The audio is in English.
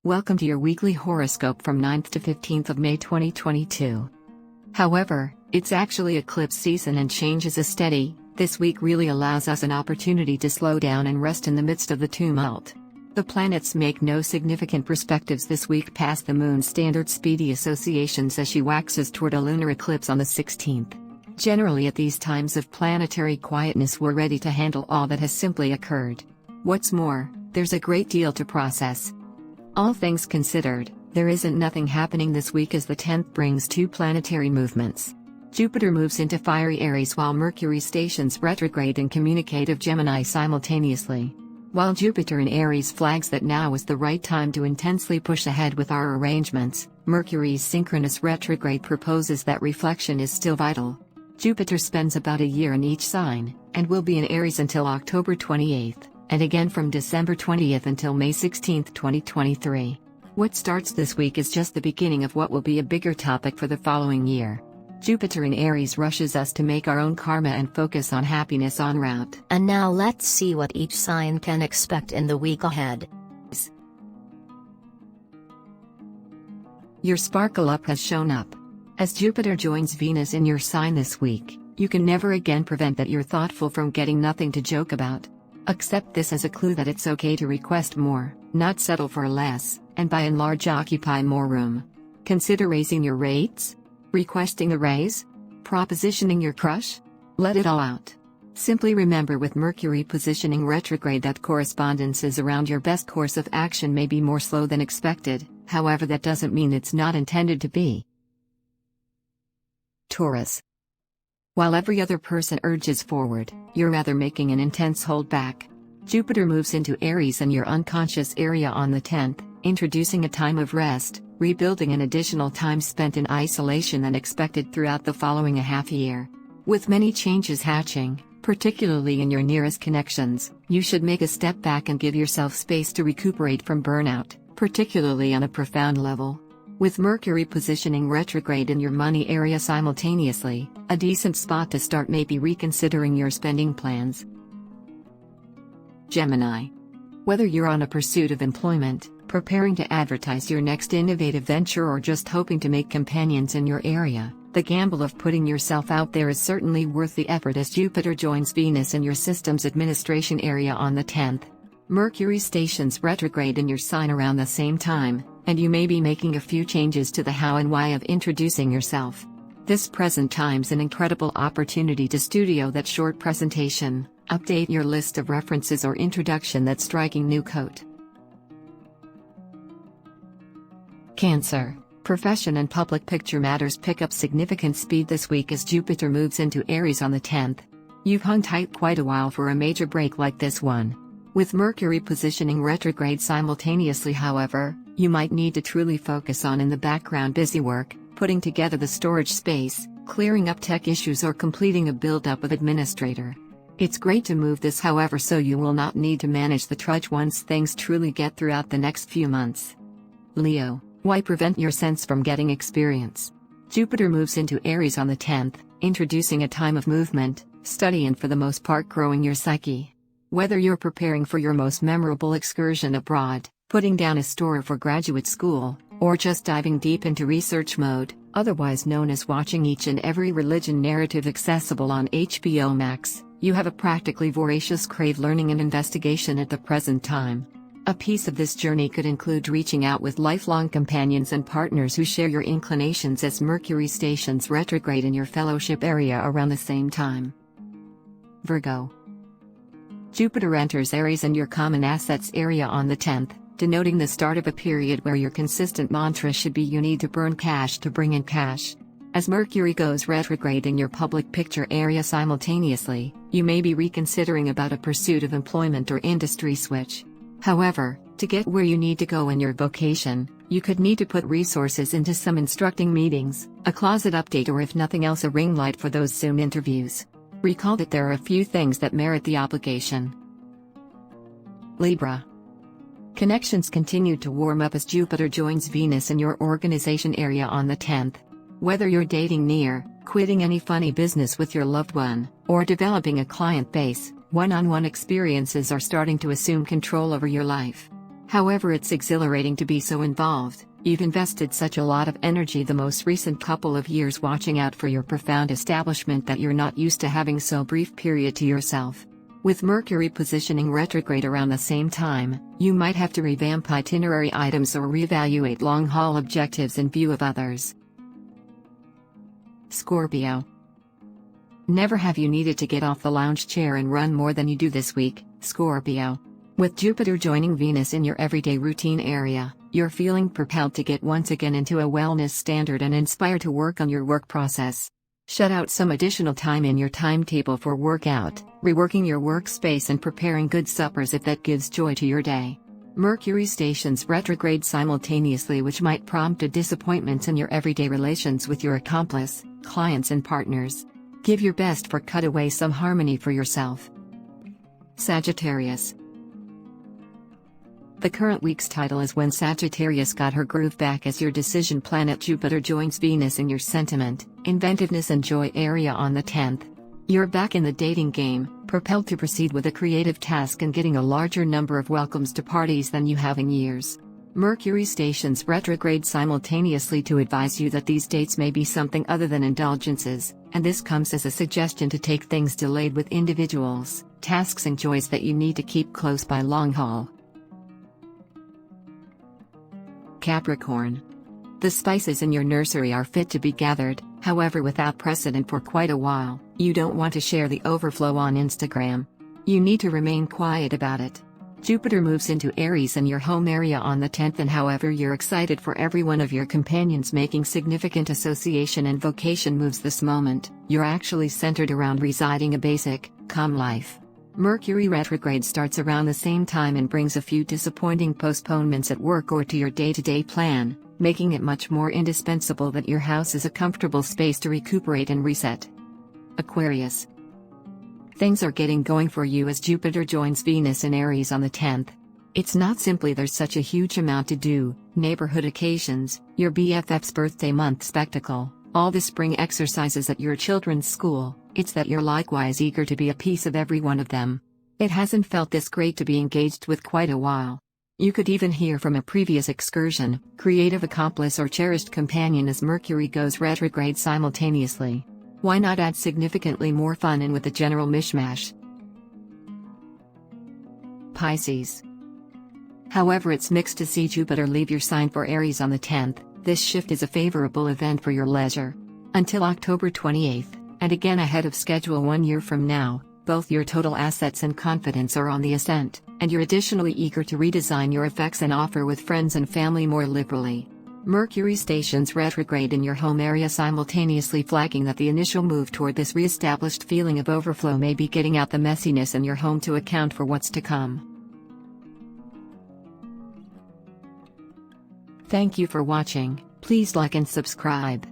Welcome to your weekly horoscope from 9th to 15th of May 2022. However, it's actually eclipse season and change is steady. This week really allows us an opportunity to slow down and rest in the midst of the tumult. The planets make no significant perspectives this week past the Moon's standard speedy associations as she waxes toward a lunar eclipse on the 16th. Generally at these times of planetary quietness we're ready to handle all that has simply occurred. What's more, there's a great deal to process. All things considered, there isn't nothing happening this week as the 10th brings two planetary movements. Jupiter moves into fiery Aries while Mercury stations retrograde in communicative Gemini simultaneously. While Jupiter in Aries flags that now is the right time to intensely push ahead with our arrangements, Mercury's synchronous retrograde proposes that reflection is still vital. Jupiter spends about a year in each sign, and will be in Aries until October 28th, and again from December 20th until May 16, 2023. What starts this week is just the beginning of what will be a bigger topic for the following year. Jupiter in Aries rushes us to make our own karma and focus on happiness en route. And now let's see what each sign can expect in the week ahead. Your sparkle up has shown up. As Jupiter joins Venus in your sign this week, you can never again prevent that you're thoughtful from getting nothing to joke about. Accept this as a clue that it's okay to request more, not settle for less, and by and large occupy more room. Consider raising your rates? Requesting a raise? Propositioning your crush? Let it all out. Simply remember with Mercury positioning retrograde that correspondences around your best course of action may be more slow than expected, however that doesn't mean it's not intended to be. Taurus. While every other person urges forward, you're rather making an intense hold back. Jupiter moves into Aries in your unconscious area on the 10th, introducing a time of rest, rebuilding and additional time spent in isolation than expected throughout the following half year. With many changes hatching, particularly in your nearest connections, you should make a step back and give yourself space to recuperate from burnout, particularly on a profound level. With Mercury positioning retrograde in your money area simultaneously, a decent spot to start may be reconsidering your spending plans. Gemini. Whether you're on a pursuit of employment, preparing to advertise your next innovative venture or just hoping to make companions in your area, the gamble of putting yourself out there is certainly worth the effort as Jupiter joins Venus in your systems administration area on the 10th. Mercury stations retrograde in your sign around the same time, and you may be making a few changes to the how and why of introducing yourself. This present time's an incredible opportunity to studio that short presentation, update your list of references or introduction that striking new coat. Cancer. Profession and public picture matters pick up significant speed this week as Jupiter moves into Aries on the 10th. You've hung tight quite a while for a major break like this one. With Mercury positioning retrograde simultaneously however, you might need to truly focus on in the background busy work, putting together the storage space, clearing up tech issues or completing a build-up of administrator. It's great to move this however so you will not need to manage the trudge once things truly get throughout the next few months. Leo. Why prevent your sense from getting experience? Jupiter moves into Aries on the 10th, introducing a time of movement, study and for the most part growing your psyche. Whether you're preparing for your most memorable excursion abroad, putting down a store for graduate school, or just diving deep into research mode, otherwise known as watching each and every religion narrative accessible on HBO Max, you have a practically voracious crave learning and investigation at the present time. A piece of this journey could include reaching out with lifelong companions and partners who share your inclinations as Mercury stations retrograde in your fellowship area around the same time. Virgo. Jupiter enters Aries in your common assets area on the 10th, denoting the start of a period where your consistent mantra should be you need to burn cash to bring in cash. As Mercury goes retrograde in your public picture area simultaneously, you may be reconsidering about a pursuit of employment or industry switch. However, to get where you need to go in your vocation, you could need to put resources into some instructing meetings, a closet update or if nothing else a ring light for those Zoom interviews. Recall that there are a few things that merit the obligation. Libra. Connections continue to warm up as Jupiter joins Venus in your organization area on the 10th. Whether you're dating near, quitting any funny business with your loved one, or developing a client base, one-on-one experiences are starting to assume control over your life. However, it's exhilarating to be so involved. You've invested such a lot of energy the most recent couple of years watching out for your profound establishment that you're not used to having so brief period to yourself. With Mercury positioning retrograde around the same time, you might have to revamp itinerary items or reevaluate long-haul objectives in view of others. Scorpio. Never have you needed to get off the lounge chair and run more than you do this week, Scorpio. With Jupiter joining Venus in your everyday routine area, you're feeling propelled to get once again into a wellness standard and inspired to work on your work process. Shut out some additional time in your timetable for workout, reworking your workspace and preparing good suppers if that gives joy to your day. Mercury stations retrograde simultaneously, which might prompt a disappointment in your everyday relations with your accomplice, clients and partners. Give your best for cut away some harmony for yourself. Sagittarius. The current week's title is When Sagittarius Got Her Groove Back, as your decision planet Jupiter joins Venus in your sentiment, inventiveness and joy area on the 10th. You're back in the dating game, propelled to proceed with a creative task and getting a larger number of welcomes to parties than you have in years. Mercury stations retrograde simultaneously to advise you that these dates may be something other than indulgences, and this comes as a suggestion to take things delayed with individuals, tasks and joys that you need to keep close by long haul. Capricorn. The spices in your nursery are fit to be gathered, however without precedent for quite a while. You don't want to share the overflow on Instagram. You need to remain quiet about it. Jupiter moves into Aries in your home area on the 10th, and however you're excited for every one of your companions making significant association and vocation moves this moment, you're actually centered around residing a basic, calm life. Mercury retrograde starts around the same time and brings a few disappointing postponements at work or to your day-to-day plan, making it much more indispensable that your house is a comfortable space to recuperate and reset. Aquarius. Things are getting going for you as Jupiter joins Venus in Aries on the 10th. It's not simply there's such a huge amount to do, neighborhood occasions, your BFF's birthday month spectacle, all the spring exercises at your children's school. It's that you're likewise eager to be a piece of every one of them. It hasn't felt this great to be engaged with quite a while. You could even hear from a previous excursion, creative accomplice or cherished companion as Mercury goes retrograde simultaneously. Why not add significantly more fun in with the general mishmash? Pisces. However, it's mixed to see Jupiter leave your sign for Aries on the 10th. This shift is a favorable event for your leisure. Until October 28th. And again ahead of schedule 1 year from now, both your total assets and confidence are on the ascent, and you're additionally eager to redesign your effects and offer with friends and family more liberally. Mercury stations retrograde in your home area simultaneously flagging that the initial move toward this re-established feeling of overflow may be getting out the messiness in your home to account for what's to come. Thank you for watching. Please like and subscribe.